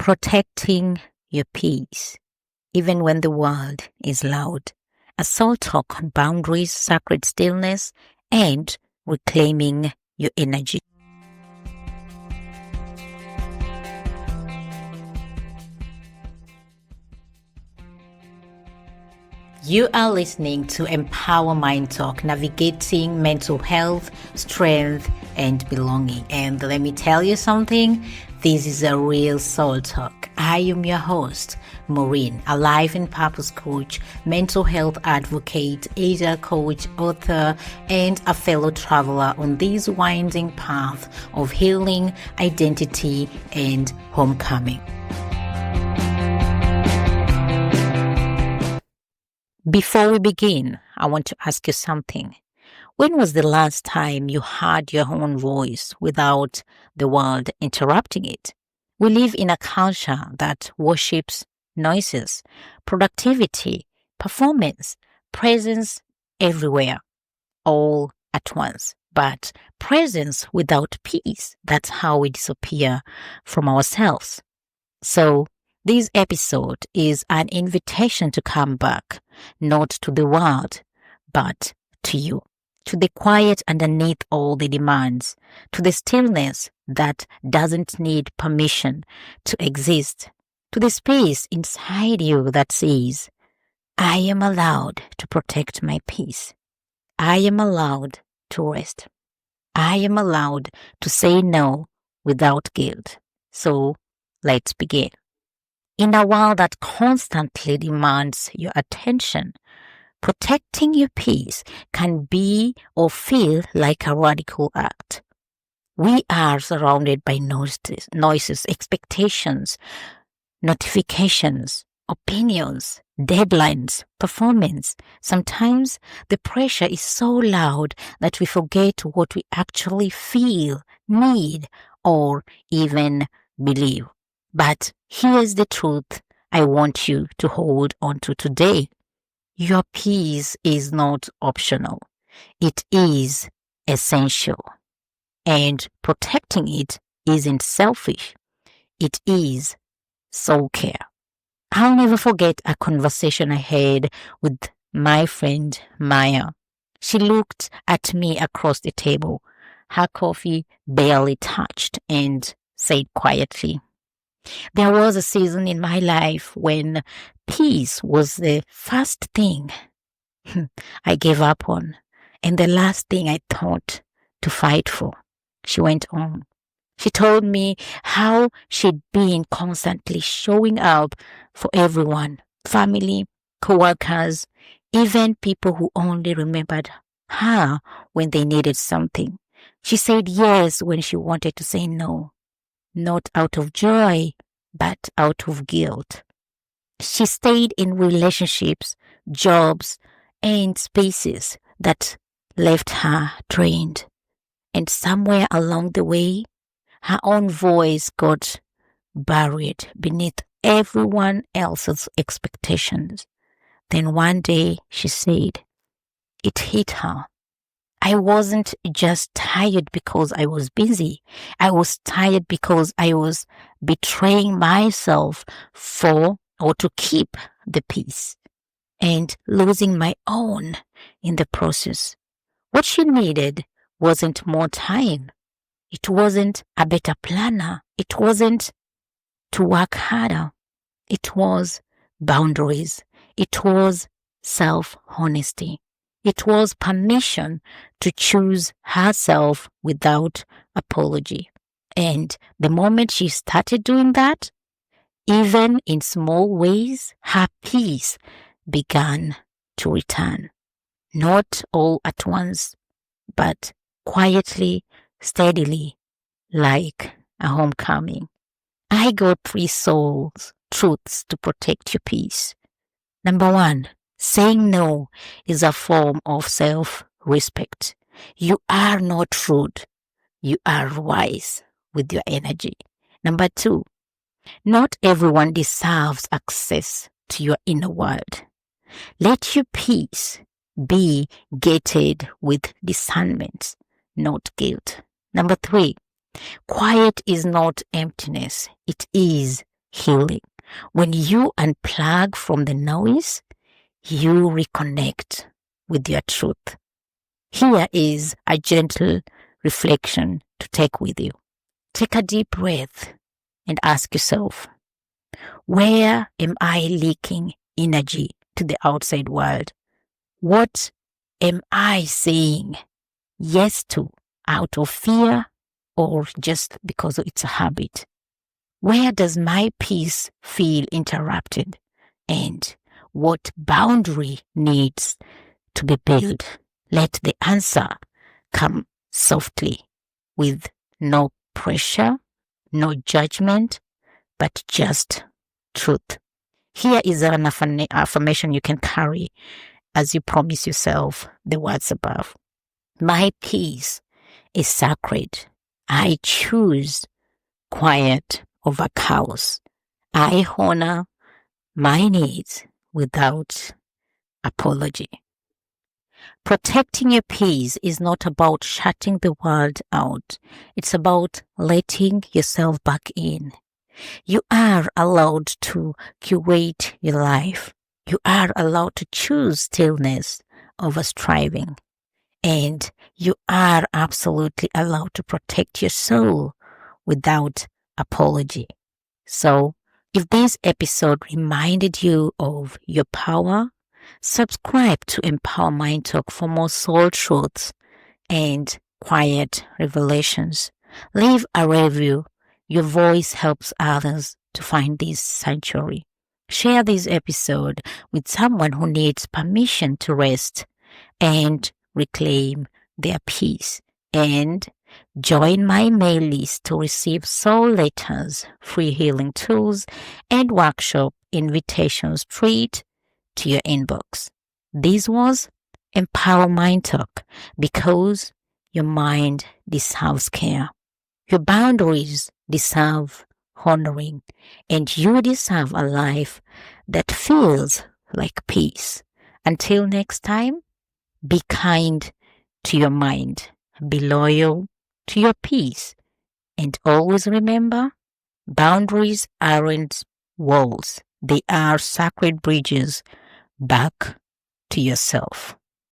Protecting your peace, even when the world is loud. A soul talk on boundaries, sacred stillness, and reclaiming your energy. You are listening to Empower Mind Talk, navigating mental health, strength, and belonging. And let me tell you something, this is a real soul talk. I am your host, Maureen, a life and purpose coach, mental health advocate, Asia coach, author, and a fellow traveler on this winding path of healing, identity, and homecoming. Before we begin, I want to ask you something. When was the last time you heard your own voice without the world interrupting it? We live in a culture that worships noises, productivity, performance, presence everywhere, all at once. But presence without peace, that's how we disappear from ourselves. So, this episode is an invitation to come back, not to the world, but to you, to the quiet underneath all the demands, to the stillness that doesn't need permission to exist, to the space inside you that says, I am allowed to protect my peace. I am allowed to rest. I am allowed to say no without guilt. So, let's begin. In a world that constantly demands your attention, protecting your peace can be or feel like a radical act. We are surrounded by noises, expectations, notifications, opinions, deadlines, performance. Sometimes the pressure is so loud that we forget what we actually feel, need, or even believe. But here's the truth I want you to hold on to today. Your peace is not optional. It is essential. And protecting it isn't selfish. It is soul care. I'll never forget a conversation I had with my friend Maya. She looked at me across the table, her coffee barely touched, and said quietly, there was a season in my life when peace was the first thing I gave up on and the last thing I thought to fight for. She went on. She told me how she'd been constantly showing up for everyone, family, co-workers, even people who only remembered her when they needed something. She said yes when she wanted to say no, not out of joy, but out of guilt. She stayed in relationships, jobs, and spaces that left her drained. And somewhere along the way, her own voice got buried beneath everyone else's expectations. Then one day she said, it hit her. I wasn't just tired because I was busy. I was tired because I was betraying myself for or to keep the peace and losing my own in the process. What she needed wasn't more time. It wasn't a better planner. It wasn't to work harder. It was boundaries. It was self-honesty. It was permission to choose herself without apology. And the moment she started doing that, even in small ways, her peace began to return. Not all at once, but quietly, steadily, like a homecoming. I got 3 truths to protect your peace. Number 1, saying no is a form of self-respect. You are not rude. You are wise with your energy. Number 2, not everyone deserves access to your inner world. Let your peace be gated with discernment, not guilt. Number 3, quiet is not emptiness. It is healing. When you unplug from the noise, you reconnect with your truth. Here is a gentle reflection to take with you. Take a deep breath and ask yourself, where am I leaking energy to the outside world? What am I saying yes to out of fear or just because it's a habit? Where does my peace feel interrupted? And what boundary needs to be built? Let the answer come softly, with no pressure, no judgment, but just truth. Here is an affirmation you can carry as you promise yourself the words above. My peace is sacred. I choose quiet over chaos. I honor my needs without apology. Protecting your peace is not about shutting the world out. It's about letting yourself back in. You are allowed to curate your life. You are allowed to choose stillness over striving. And you are absolutely allowed to protect your soul without apology. So, if this episode reminded you of your power, subscribe to Empower Mind Talk for more soul truths and quiet revelations. Leave a review. Your voice helps others to find this sanctuary. Share this episode with someone who needs permission to rest and reclaim their peace. And join my mail list to receive soul letters, free healing tools, and workshop invitations straight to your inbox. This was Empower Mind Talk, because your mind deserves care. Your boundaries deserve honoring, and you deserve a life that feels like peace. Until next time, be kind to your mind, be loyal to your peace, and always remember, boundaries aren't walls. They are sacred bridges back to yourself.